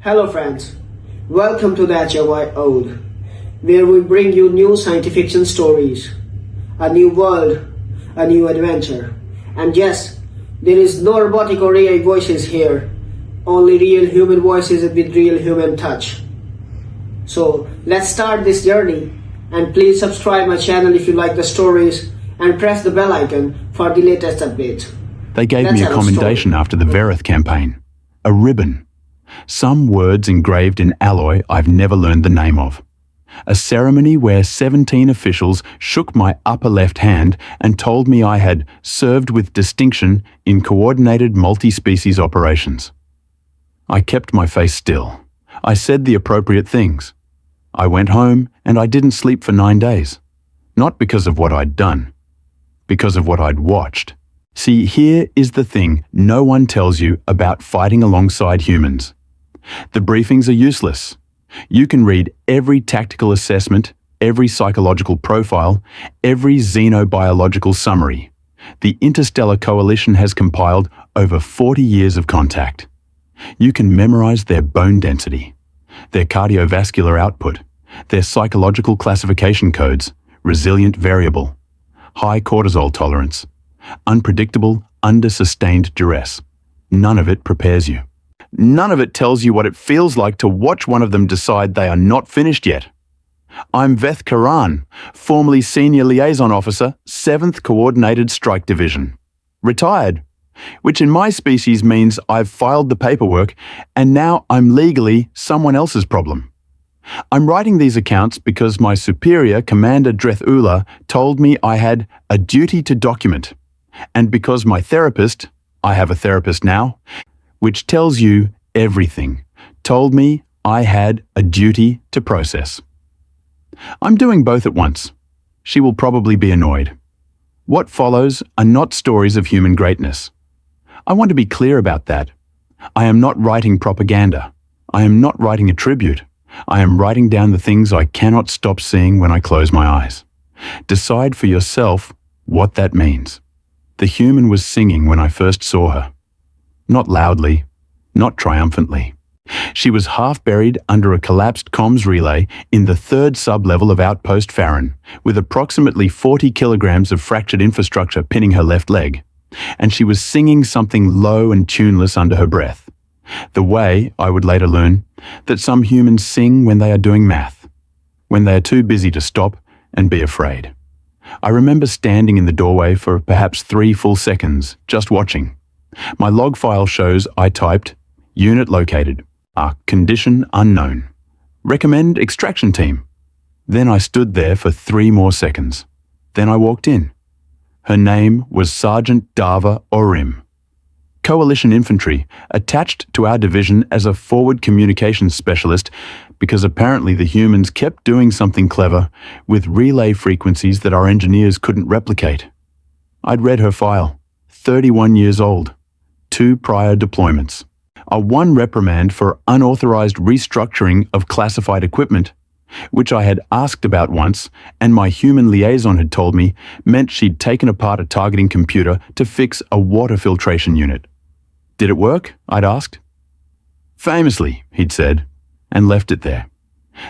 Hello friends, welcome to the HFY Ode, where we bring you new science fiction stories, a new world, a new adventure. And yes, there is no robotic or AI voices here, only real human voices with real human touch. So let's start this journey, and please subscribe my channel if you like the stories and press the bell icon for the latest updates. They gave me a commendation after the Verith campaign, a ribbon. Some words engraved in alloy I've never learned the name of. A ceremony where 17 officials shook my upper left hand and told me I had served with distinction in coordinated multi-species operations. I kept my face still. I said the appropriate things. I went home and I didn't sleep for 9 days. Not because of what I'd done, because of what I'd watched. See, here is the thing no one tells you about fighting alongside humans. The briefings are useless. You can read every tactical assessment, every psychological profile, every xenobiological summary. The Interstellar Coalition has compiled over 40 years of contact. You can memorize their bone density, their cardiovascular output, their psychological classification codes, resilient variable, high cortisol tolerance, unpredictable under sustained duress. None of it prepares you. None of it tells you what it feels like to watch one of them decide they are not finished yet. I'm Veth Karan, formerly Senior Liaison Officer, 7th Coordinated Strike Division. Retired, which in my species means I've filed the paperwork and now I'm legally someone else's problem. I'm writing these accounts because my superior, Commander Dreth told me I had a duty to document, and because my therapist, I have a therapist now, which tells you everything, told me I had a duty to process. I'm doing both at once. She will probably be annoyed. What follows are not stories of human greatness. I want to be clear about that. I am not writing propaganda. I am not writing a tribute. I am writing down the things I cannot stop seeing when I close my eyes. Decide for yourself what that means. The human was singing when I first saw her. Not loudly, not triumphantly. She was half buried under a collapsed comms relay in the 3rd sub-level of Outpost Farron, with approximately 40 kilograms of fractured infrastructure pinning her left leg, and she was singing something low and tuneless under her breath. The way, I would later learn, that some humans sing when they are doing math, when they are too busy to stop and be afraid. I remember standing in the doorway for perhaps 3 full seconds, just watching. My log file shows I typed, unit located, condition unknown, recommend extraction team. Then I stood there for 3 more seconds. Then I walked in. Her name was Sergeant Dava Orim. Coalition infantry, attached to our division as a forward communications specialist because apparently the humans kept doing something clever with relay frequencies that our engineers couldn't replicate. I'd read her file, 31 years old. 2 prior deployments, a 1 reprimand for unauthorized restructuring of classified equipment, which I had asked about once, and my human liaison had told me meant she'd taken apart a targeting computer to fix a water filtration unit. Did it work? I'd asked. Famously, he'd said, and left it there.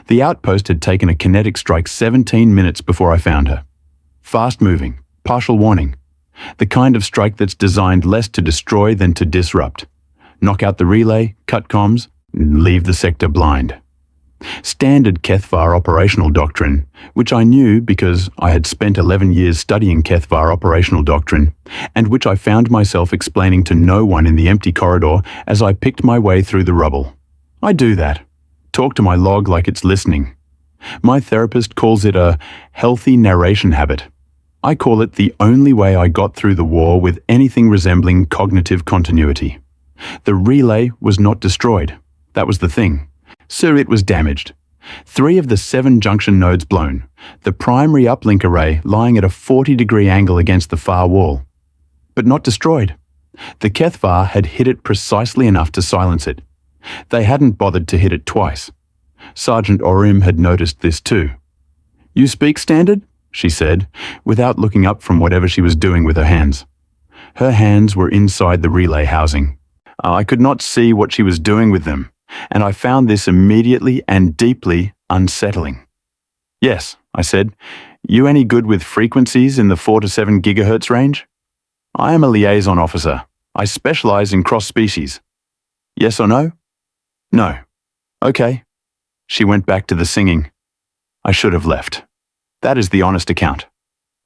The outpost had taken a kinetic strike 17 minutes before I found her. Fast-moving, partial warning. The kind of strike that's designed less to destroy than to disrupt. Knock out the relay, cut comms, and leave the sector blind. Standard Kethvar operational doctrine, which I knew because I had spent 11 years studying Kethvar operational doctrine, and which I found myself explaining to no one in the empty corridor as I picked my way through the rubble. I do that. Talk to my log like it's listening. My therapist calls it a healthy narration habit. I call it the only way I got through the war with anything resembling cognitive continuity. The relay was not destroyed. That was the thing. So it was damaged. 3 of the 7 junction nodes blown, the primary uplink array lying at a 40-degree angle against the far wall. But not destroyed. The Kethvar had hit it precisely enough to silence it. They hadn't bothered to hit it twice. Sergeant Orim had noticed this too. "You speak standard?" she said, without looking up from whatever she was doing with her hands. Her hands were inside the relay housing. I could not see what she was doing with them, and I found this immediately and deeply unsettling. Yes, I said. You any good with frequencies in the 4 to 7 gigahertz range? I am a liaison officer. I specialize in cross-species. Yes or no? No. Okay. She went back to the singing. I should have left. That is the honest account.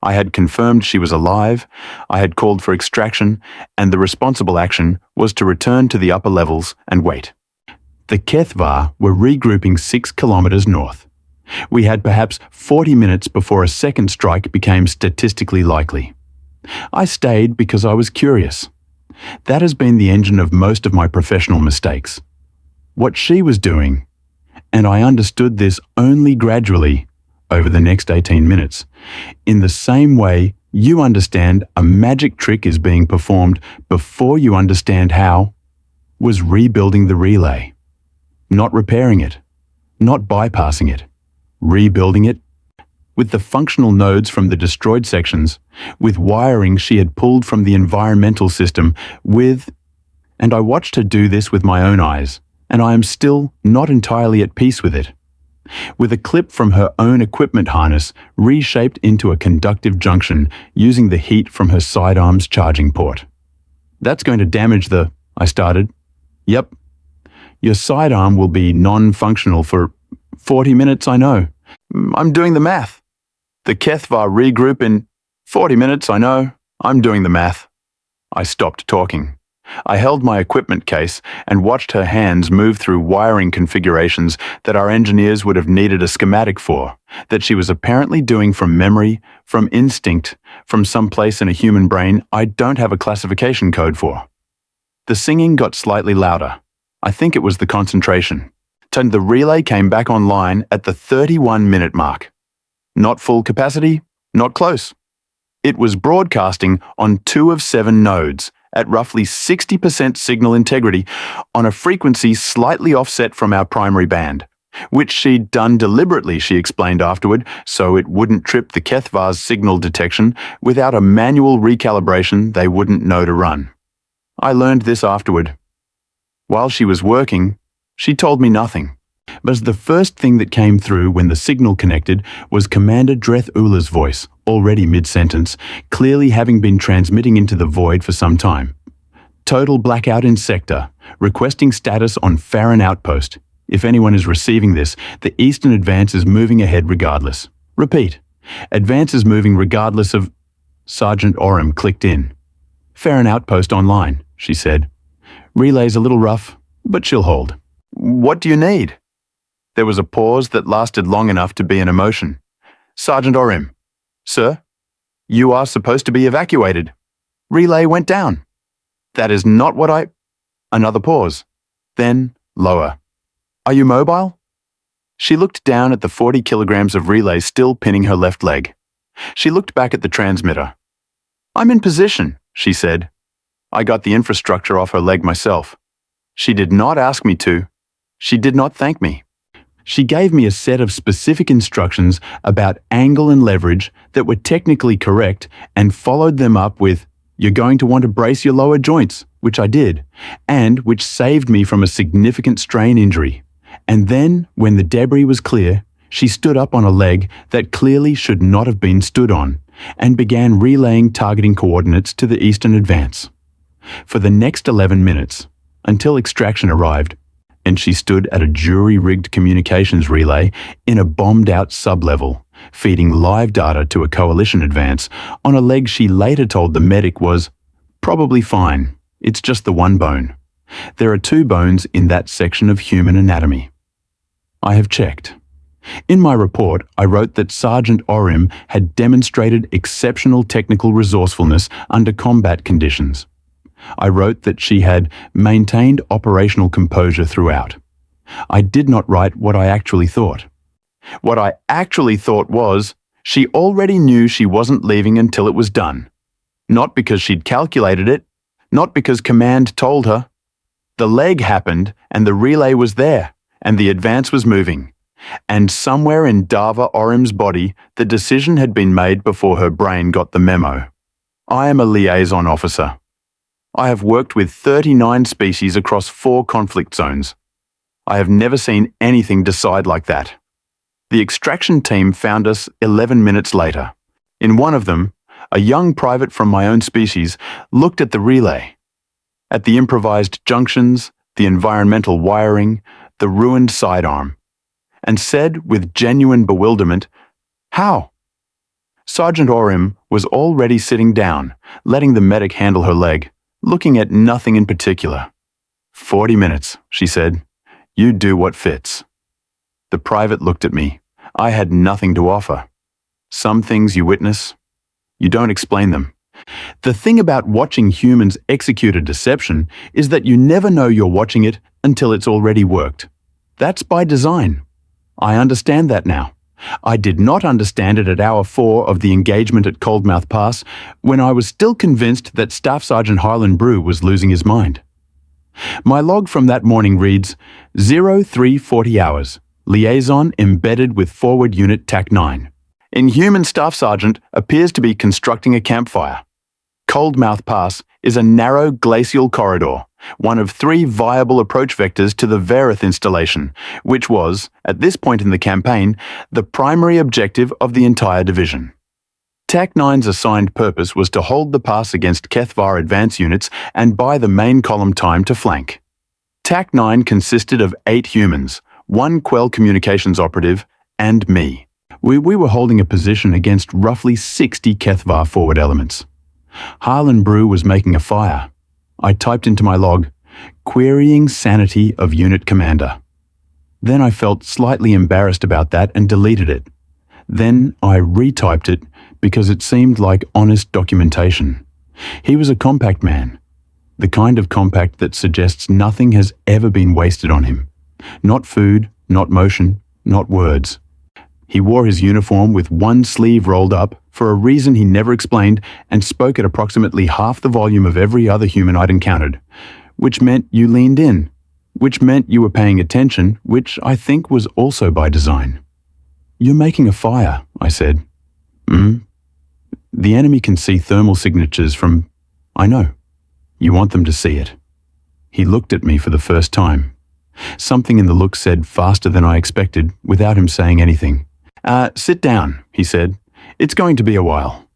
I had confirmed she was alive, I had called for extraction, and the responsible action was to return to the upper levels and wait. The HFY were regrouping 6 kilometers north. We had perhaps 40 minutes before a second strike became statistically likely. I stayed because I was curious. That has been the engine of most of my professional mistakes. What she was doing, and I understood this only gradually over the next 18 minutes, in the same way you understand a magic trick is being performed before you understand how, was rebuilding the relay. Not repairing it, not bypassing it, rebuilding it with the functional nodes from the destroyed sections, with wiring she had pulled from the environmental system, and I watched her do this with my own eyes, and I am still not entirely at peace with it. With a clip from her own equipment harness reshaped into a conductive junction using the heat from her sidearm's charging port. That's going to damage I started. Yep. Your sidearm will be non-functional for 40 minutes, I know. I'm doing the math. The HFY regroup in 40 minutes, I know. I'm doing the math. I stopped talking. I held my equipment case and watched her hands move through wiring configurations that our engineers would have needed a schematic for, that she was apparently doing from memory, from instinct, from some place in a human brain I don't have a classification code for. The singing got slightly louder. I think it was the concentration. And the relay came back online at the 31-minute mark. Not full capacity, not close. It was broadcasting on 2 of 7 nodes, at roughly 60% signal integrity on a frequency slightly offset from our primary band, which she'd done deliberately, she explained afterward, so it wouldn't trip the HFY's signal detection without a manual recalibration they wouldn't know to run. I learned this afterward. While she was working, she told me nothing. But the first thing that came through when the signal connected was Commander Dreth Ula's voice, already mid-sentence, clearly having been transmitting into the void for some time. Total blackout in sector, requesting status on Farron Outpost. If anyone is receiving this, the Eastern Advance is moving ahead regardless. Repeat. Advance is moving regardless of... Sergeant Oram clicked in. Farron Outpost online, she said. Relay's a little rough, but she'll hold. What do you need? There was a pause that lasted long enough to be an emotion. Sergeant Orim. Sir? You are supposed to be evacuated. Relay went down. That is not what I... Another pause. Then, lower. Are you mobile? She looked down at the 40 kilograms of relay still pinning her left leg. She looked back at the transmitter. I'm in position, she said. I got the infrastructure off her leg myself. She did not ask me to. She did not thank me. She gave me a set of specific instructions about angle and leverage that were technically correct and followed them up with, you're going to want to brace your lower joints, which I did, and which saved me from a significant strain injury. And then, when the debris was clear, she stood up on a leg that clearly should not have been stood on and began relaying targeting coordinates to the Eastern Advance. For the next 11 minutes, until extraction arrived, and she stood at a jury-rigged communications relay in a bombed-out sublevel, feeding live data to a coalition advance on a leg she later told the medic was probably fine, it's just the one bone. There are 2 bones in that section of human anatomy. I have checked. In my report, I wrote that Sergeant Orim had demonstrated exceptional technical resourcefulness under combat conditions. I wrote that she had maintained operational composure throughout. I did not write what I actually thought. What I actually thought was, she already knew she wasn't leaving until it was done. Not because she'd calculated it, not because command told her. The leg happened and the relay was there, and the advance was moving. And somewhere in Dava Orim's body, the decision had been made before her brain got the memo. I am a liaison officer. I have worked with 39 species across 4 conflict zones. I have never seen anything decide like that. The extraction team found us 11 minutes later. In one of them, a young private from my own species looked at the relay, at the improvised junctions, the environmental wiring, the ruined sidearm, and said with genuine bewilderment, "How?" Sergeant Orim was already sitting down, letting the medic handle her leg, looking at nothing in particular. 40 minutes, she said. You do what fits. The private looked at me. I had nothing to offer. Some things you witness, you don't explain them. The thing about watching humans execute a deception is that you never know you're watching it until it's already worked. That's by design. I understand that now. I did not understand it at hour 4 of the engagement at Coldmouth Pass, when I was still convinced that Staff Sergeant Harlan Brew was losing his mind. My log from that morning reads 0340 hours, liaison embedded with forward unit TAC 9. Inhuman Staff Sergeant appears to be constructing a campfire. Coldmouth Pass is a narrow glacial corridor, one of 3 viable approach vectors to the Verith installation, which was, at this point in the campaign, the primary objective of the entire division. TAC 9's assigned purpose was to hold the pass against Kethvar advance units and buy the main column time to flank. TAC 9 consisted of 8 humans, 1 Quell communications operative, and me. We were holding a position against roughly 60 Kethvar forward elements. Harlan Brew was making a fire. I typed into my log, "Querying sanity of unit commander." Then I felt slightly embarrassed about that and deleted it. Then I retyped it because it seemed like honest documentation. He was a compact man, the kind of compact that suggests nothing has ever been wasted on him. Not food, not motion, not words. He wore his uniform with one sleeve rolled up for a reason he never explained and spoke at approximately half the volume of every other human I'd encountered, which meant you leaned in, which meant you were paying attention, which I think was also by design. "You're making a fire," I said. "The enemy can see thermal signatures from—" "I know. You want them to see it." He looked at me for the first time. Something in the look said faster than I expected, without him saying anything. Sit down," he said. "It's going to be a while.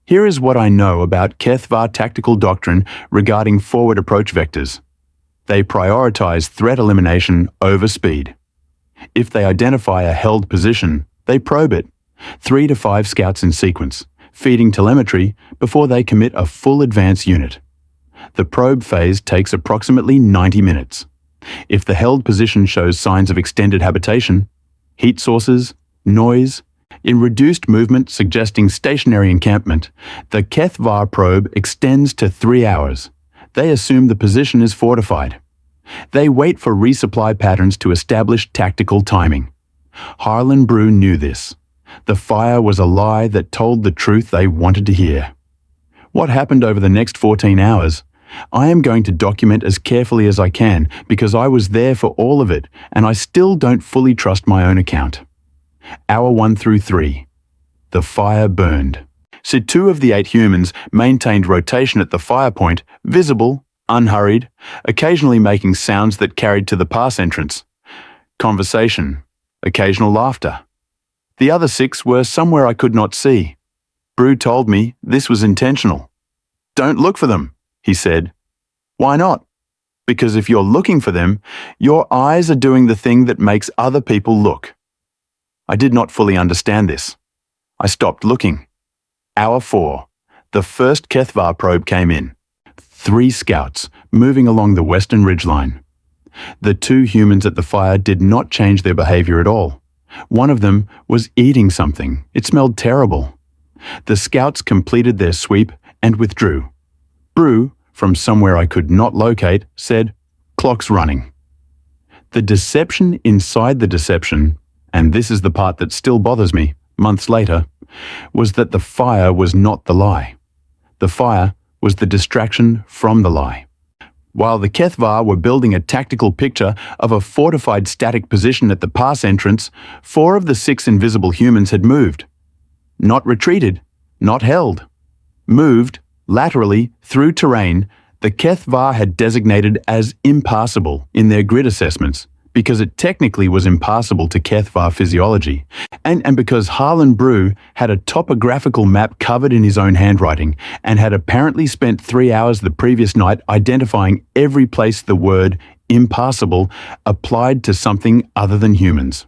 Here is what I know about Kethvar tactical doctrine regarding forward approach vectors. They prioritize threat elimination over speed. If they identify a held position, they probe it, 3 to 5 scouts in sequence, feeding telemetry before they commit a full advance unit. The probe phase takes approximately 90 minutes. If the held position shows signs of extended habitation, heat sources, noise, in reduced movement suggesting stationary encampment, the Kethvar probe extends to 3 hours. They assume the position is fortified. They wait for resupply patterns to establish tactical timing. Harlan Brew knew this. The fire was a lie that told the truth they wanted to hear. What happened over the next 14 hours? I am going to document as carefully as I can because I was there for all of it and I still don't fully trust my own account. Hour 1 through 3. The fire burned. So 2 of the 8 humans maintained rotation at the fire point, visible, unhurried, occasionally making sounds that carried to the pass entrance. Conversation, occasional laughter. The other 6 were somewhere I could not see. Brew told me this was intentional. "Don't look for them," he said. "Why not?" "Because if you're looking for them, your eyes are doing the thing that makes other people look." I did not fully understand this. I stopped looking. Hour 4. The first Kethvar probe came in. 3 scouts, moving along the western ridgeline. The 2 humans at the fire did not change their behavior at all. One of them was eating something. It smelled terrible. The scouts completed their sweep and withdrew. Brew, from somewhere I could not locate, said, "Clock's running." The deception inside the deception, and this is the part that still bothers me, months later, was that the fire was not the lie. The fire was the distraction from the lie. While the Kethvar were building a tactical picture of a fortified static position at the pass entrance, 4 of the 6 invisible humans had moved. Not retreated, not held. Moved, laterally, through terrain the Kethvar had designated as impassable in their grid assessments, because it technically was impassable to Kethvar physiology, and because Harlan Brew had a topographical map covered in his own handwriting and had apparently spent 3 hours the previous night identifying every place the word impassable applied to something other than humans.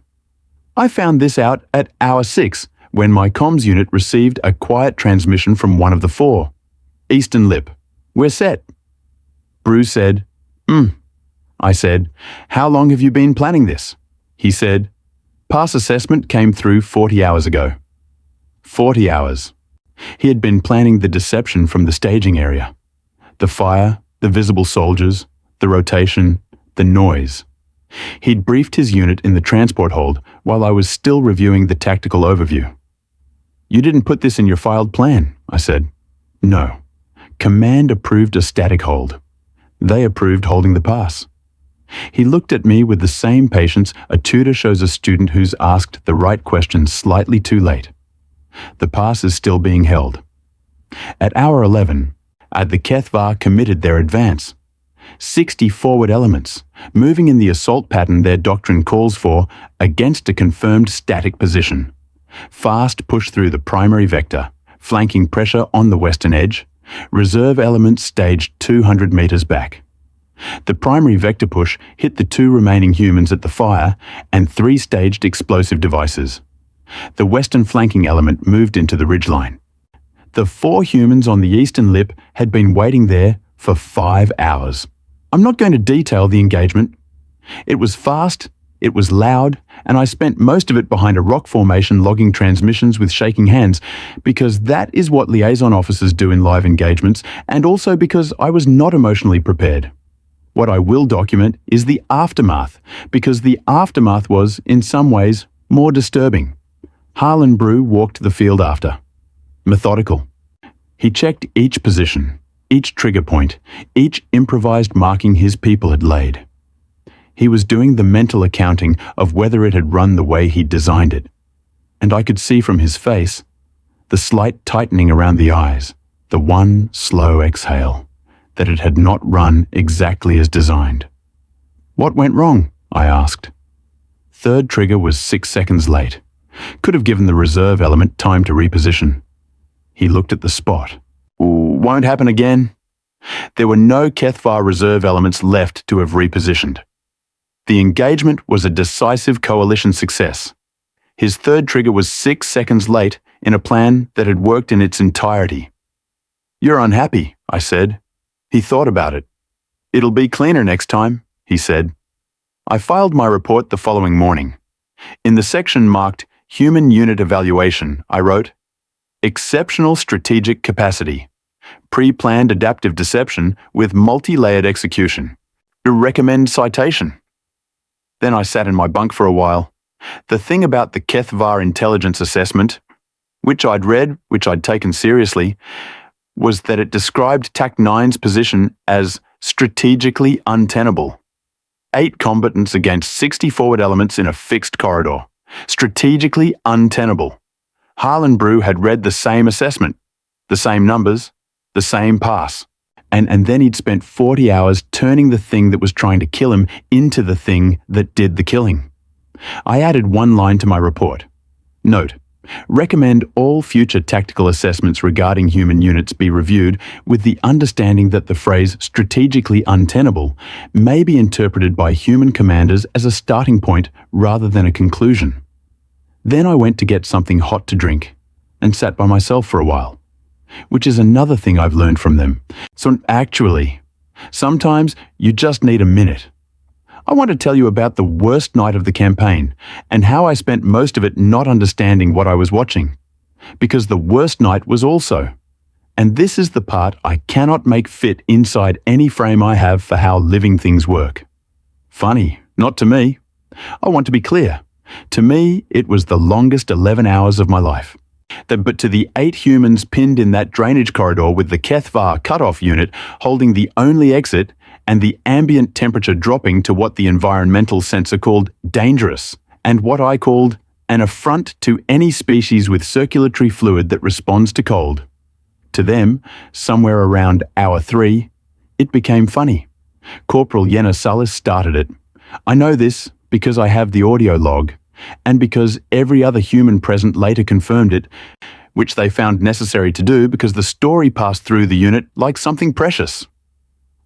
I found this out at hour 6 when my comms unit received a quiet transmission from one of the 4. Eastern Lip. We're set. Brew said, I said, how long have you been planning this? He said, pass assessment came through 40 hours ago. 40 hours. He had been planning the deception from the staging area. The fire, the visible soldiers, the rotation, the noise. He'd briefed his unit in the transport hold while I was still reviewing the tactical overview. You didn't put this in your filed plan, I said. No. Command approved a static hold. They approved holding the pass. He looked at me with the same patience a tutor shows a student who's asked the right question slightly too late. The pass is still being held. At hour 11, the Kethvar committed their advance. 60 forward elements, moving in the assault pattern their doctrine calls for against a confirmed static position. Fast push through the primary vector, flanking pressure on the western edge. Reserve elements staged 200 meters back. The primary vector push hit the 2 remaining humans at the fire and 3 staged explosive devices. The western flanking element moved into the ridgeline. The 4 humans on the eastern lip had been waiting there for 5 hours. I'm not going to detail the engagement. It was fast, it was loud, and I spent most of it behind a rock formation logging transmissions with shaking hands, because that is what liaison officers do in live engagements, and also because I was not emotionally prepared. What I will document is the aftermath, because the aftermath was, in some ways, more disturbing. Harlan Brew walked the field after. Methodical. He checked each position, each trigger point, each improvised marking his people had laid. He was doing the mental accounting of whether it had run the way he'd designed it. And I could see from his face the slight tightening around the eyes, the one slow exhale, that it had not run exactly as designed. What went wrong? I asked. Third trigger was 6 seconds late. Could have given the reserve element time to reposition. He looked at the spot. Won't happen again. There were no Kethvar reserve elements left to have repositioned. The engagement was a decisive coalition success. His third trigger was 6 seconds late in a plan that had worked in its entirety. You're unhappy, I said. He thought about it. It'll be cleaner next time, he said. I filed my report the following morning. In the section marked Human Unit Evaluation, I wrote, Exceptional strategic capacity. Pre-planned adaptive deception with multi-layered execution. Recommend citation. Then I sat in my bunk for a while. The thing about the Kethvar intelligence assessment, which I'd read, which I'd taken seriously, was that it described TAC 9's position as strategically untenable. 8 combatants against 60 forward elements in a fixed corridor. Strategically untenable. Harlan Brew had read the same assessment, the same numbers, the same pass. And then he'd spent 40 hours turning the thing that was trying to kill him into the thing that did the killing. I added one line to my report. Note, recommend all future tactical assessments regarding human units be reviewed with the understanding that the phrase strategically untenable may be interpreted by human commanders as a starting point rather than a conclusion. Then I went to get something hot to drink and sat by myself for a while, which is another thing I've learned from them. So actually, sometimes you just need a minute. I want to tell you about the worst night of the campaign and how I spent most of it not understanding what I was watching. Because the worst night was also. And this is the part I cannot make fit inside any frame I have for how living things work. Funny, not to me. I want to be clear. To me, it was the longest 11 hours of my life. But to the 8 humans pinned in that drainage corridor with the Kethvar cutoff unit holding the only exit and the ambient temperature dropping to what the environmental sensor called dangerous, and what I called an affront to any species with circulatory fluid that responds to cold. To them, somewhere around hour 3, it became funny. Corporal Yenna Sullis started it. I know this because I have the audio log, and because every other human present later confirmed it, which they found necessary to do because the story passed through the unit like something precious.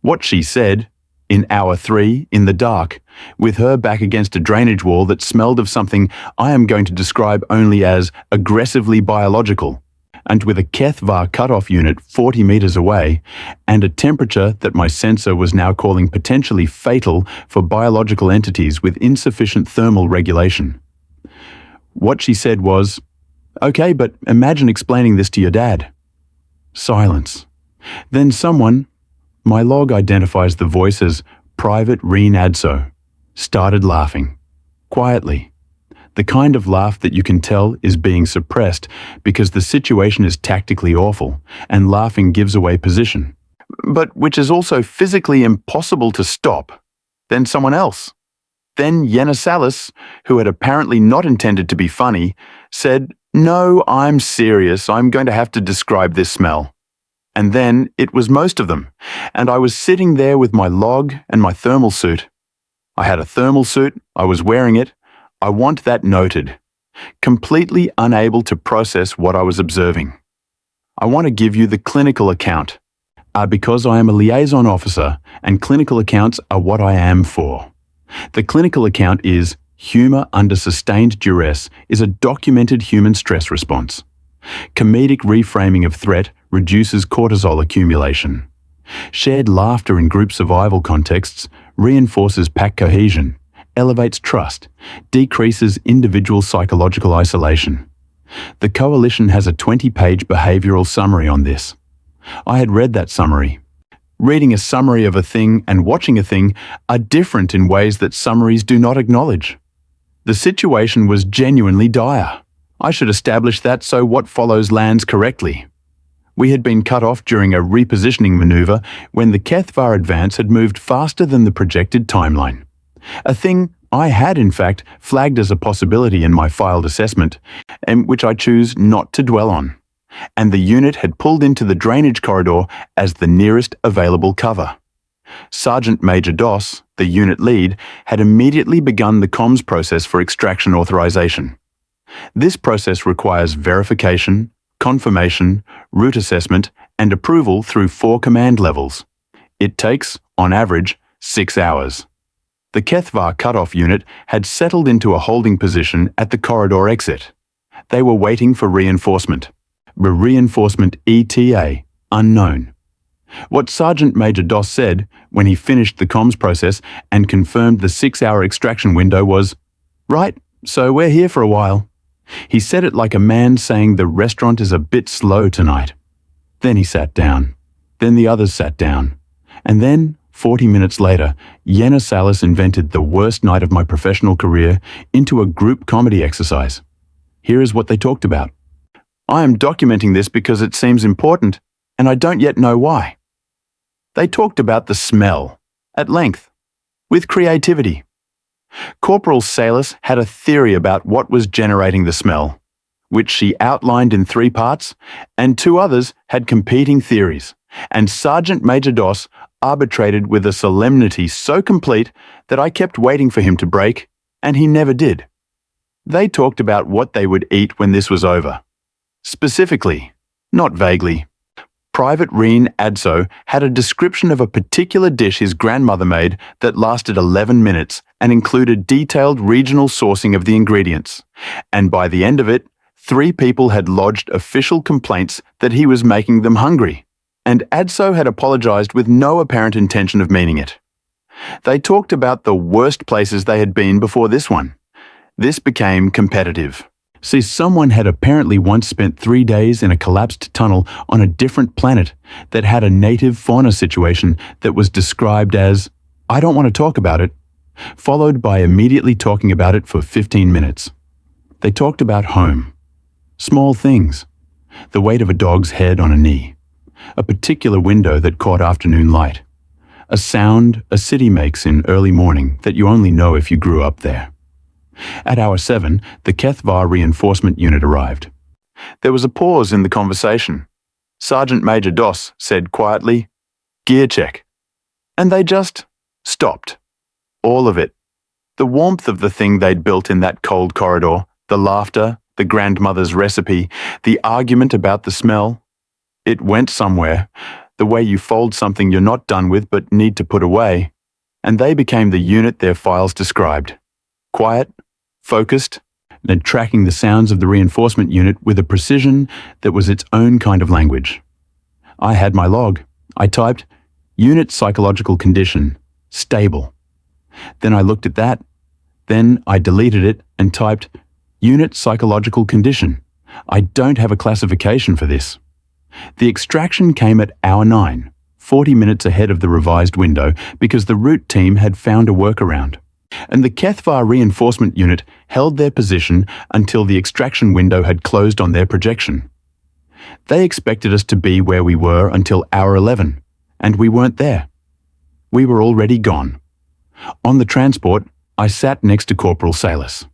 What she said, in hour 3, in the dark, with her back against a drainage wall that smelled of something I am going to describe only as aggressively biological, and with a HFY cutoff unit 40 meters away, and a temperature that my sensor was now calling potentially fatal for biological entities with insufficient thermal regulation. What she said was, "Okay, but imagine explaining this to your dad." Silence. Then someone, my log identifies the voice as Private Reen Adso, started laughing. Quietly. The kind of laugh that you can tell is being suppressed because the situation is tactically awful and laughing gives away position, but which is also physically impossible to stop. Then someone else. Then Yenasalis, who had apparently not intended to be funny, said, "No, I'm serious. I'm going to have to describe this smell." And then it was most of them, and I was sitting there with my log and my thermal suit. I had a thermal suit, I was wearing it. I want that noted. Completely unable to process what I was observing. I want to give you the clinical account, because I am a liaison officer and clinical accounts are what I am for. The clinical account is humour under sustained duress is a documented human stress response. Comedic reframing of threat reduces cortisol accumulation. Shared laughter in group survival contexts reinforces pack cohesion, elevates trust, decreases individual psychological isolation. The coalition has a 20-page behavioural summary on this. I had read that summary. Reading a summary of a thing and watching a thing are different in ways that summaries do not acknowledge. The situation was genuinely dire. I should establish that so what follows lands correctly. We had been cut off during a repositioning manoeuvre when the HFY advance had moved faster than the projected timeline. A thing I had in fact flagged as a possibility in my filed assessment, and which I choose not to dwell on. And the unit had pulled into the drainage corridor as the nearest available cover. Sergeant Major Doss, the unit lead, had immediately begun the comms process for extraction authorization. This process requires verification, confirmation, route assessment, and approval through 4 command levels. It takes, on average, 6 hours. The HFY cutoff unit had settled into a holding position at the corridor exit. They were waiting for reinforcement. Reinforcement ETA, unknown. What Sergeant Major Doss said when he finished the comms process and confirmed the 6-hour extraction window was, "Right, so we're here for a while." He said it like a man saying the restaurant is a bit slow tonight. Then he sat down. Then the others sat down. And then, 40 minutes later, Yenasalis invented the worst night of my professional career into a group comedy exercise. Here is what they talked about. I am documenting this because it seems important, and I don't yet know why. They talked about the smell, at length, with creativity. Corporal Salis had a theory about what was generating the smell, which she outlined in 3 parts, and 2 others had competing theories, and Sergeant Major Doss arbitrated with a solemnity so complete that I kept waiting for him to break, and he never did. They talked about what they would eat when this was over. Specifically, not vaguely. Private Reen Adso had a description of a particular dish his grandmother made that lasted 11 minutes and included detailed regional sourcing of the ingredients. And by the end of it, 3 people had lodged official complaints that he was making them hungry. And Adso had apologized with no apparent intention of meaning it. They talked about the worst places they had been before this one. This became competitive. See, someone had apparently once spent 3 days in a collapsed tunnel on a different planet that had a native fauna situation that was described as, "I don't want to talk about it," followed by immediately talking about it for 15 minutes. They talked about home. Small things. The weight of a dog's head on a knee. A particular window that caught afternoon light. A sound a city makes in early morning that you only know if you grew up there. At hour 7, the HFY reinforcement unit arrived. There was a pause in the conversation. Sergeant Major Doss said quietly, "Gear check." And they just stopped. All of it. The warmth of the thing they'd built in that cold corridor, the laughter, the grandmother's recipe, the argument about the smell. It went somewhere, the way you fold something you're not done with but need to put away, and they became the unit their files described. Quiet, focused, and tracking the sounds of the reinforcement unit with a precision that was its own kind of language. I had my log. I typed, "Unit psychological condition, stable." Then I looked at that. Then I deleted it and typed, "Unit psychological condition. I don't have a classification for this." The extraction came at hour 9, 40 minutes ahead of the revised window because the root team had found a workaround. And the HFY reinforcement unit held their position until the extraction window had closed on their projection. They expected us to be where we were until hour 11, and we weren't there. We were already gone. On the transport, I sat next to Corporal Salis.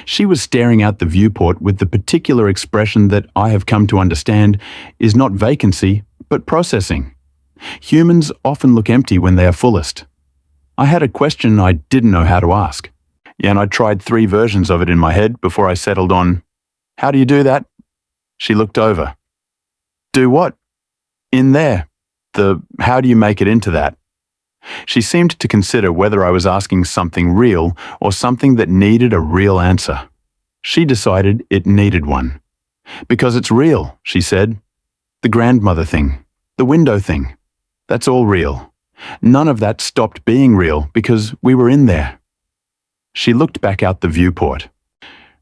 She was staring out the viewport with the particular expression that I have come to understand is not vacancy, but processing. Humans often look empty when they are fullest. I had a question I didn't know how to ask, and I tried 3 versions of it in my head before I settled on, "How do you do that?" She looked over. "Do what?" "In there. How do you make it into that?" She seemed to consider whether I was asking something real or something that needed a real answer. She decided it needed one. "Because it's real," she said. "The grandmother thing, the window thing, that's all real. None of that stopped being real because we were in there." She looked back out the viewport.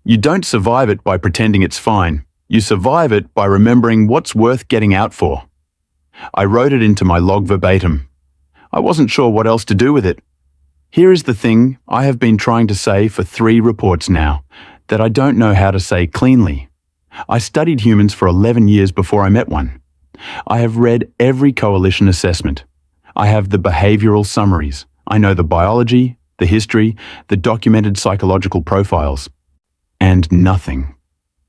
"You don't survive it by pretending it's fine. You survive it by remembering what's worth getting out for." I wrote it into my log verbatim. I wasn't sure what else to do with it. Here is the thing I have been trying to say for 3 reports now, that I don't know how to say cleanly. I studied humans for 11 years before I met one. I have read every coalition assessment. I have the behavioral summaries. I know the biology, the history, the documented psychological profiles. And nothing,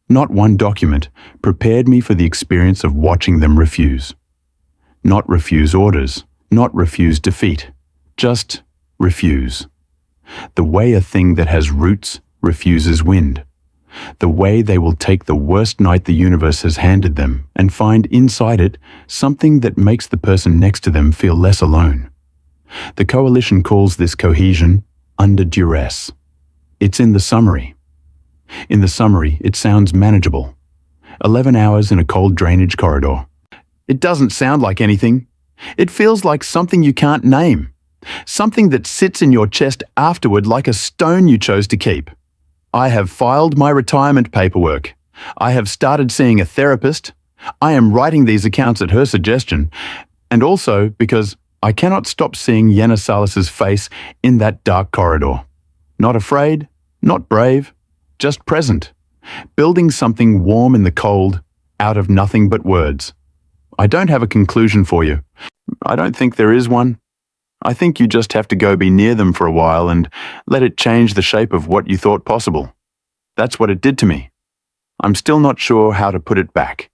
not one document, prepared me for the experience of watching them refuse. Not refuse orders, not refuse defeat, just refuse. The way a thing that has roots refuses wind. The way they will take the worst night the universe has handed them and find inside it something that makes the person next to them feel less alone. The coalition calls this cohesion under duress. It's in the summary. In the summary, it sounds manageable. 11 hours in a cold drainage corridor. It doesn't sound like anything. It feels like something you can't name. Something that sits in your chest afterward like a stone you chose to keep. I have filed my retirement paperwork. I have started seeing a therapist. I am writing these accounts at her suggestion, and also because I cannot stop seeing Yenna Salis's face in that dark corridor. Not afraid, not brave, just present, building something warm in the cold out of nothing but words. I don't have a conclusion for you. I don't think there is one. I think you just have to go be near them for a while and let it change the shape of what you thought possible. That's what it did to me. I'm still not sure how to put it back.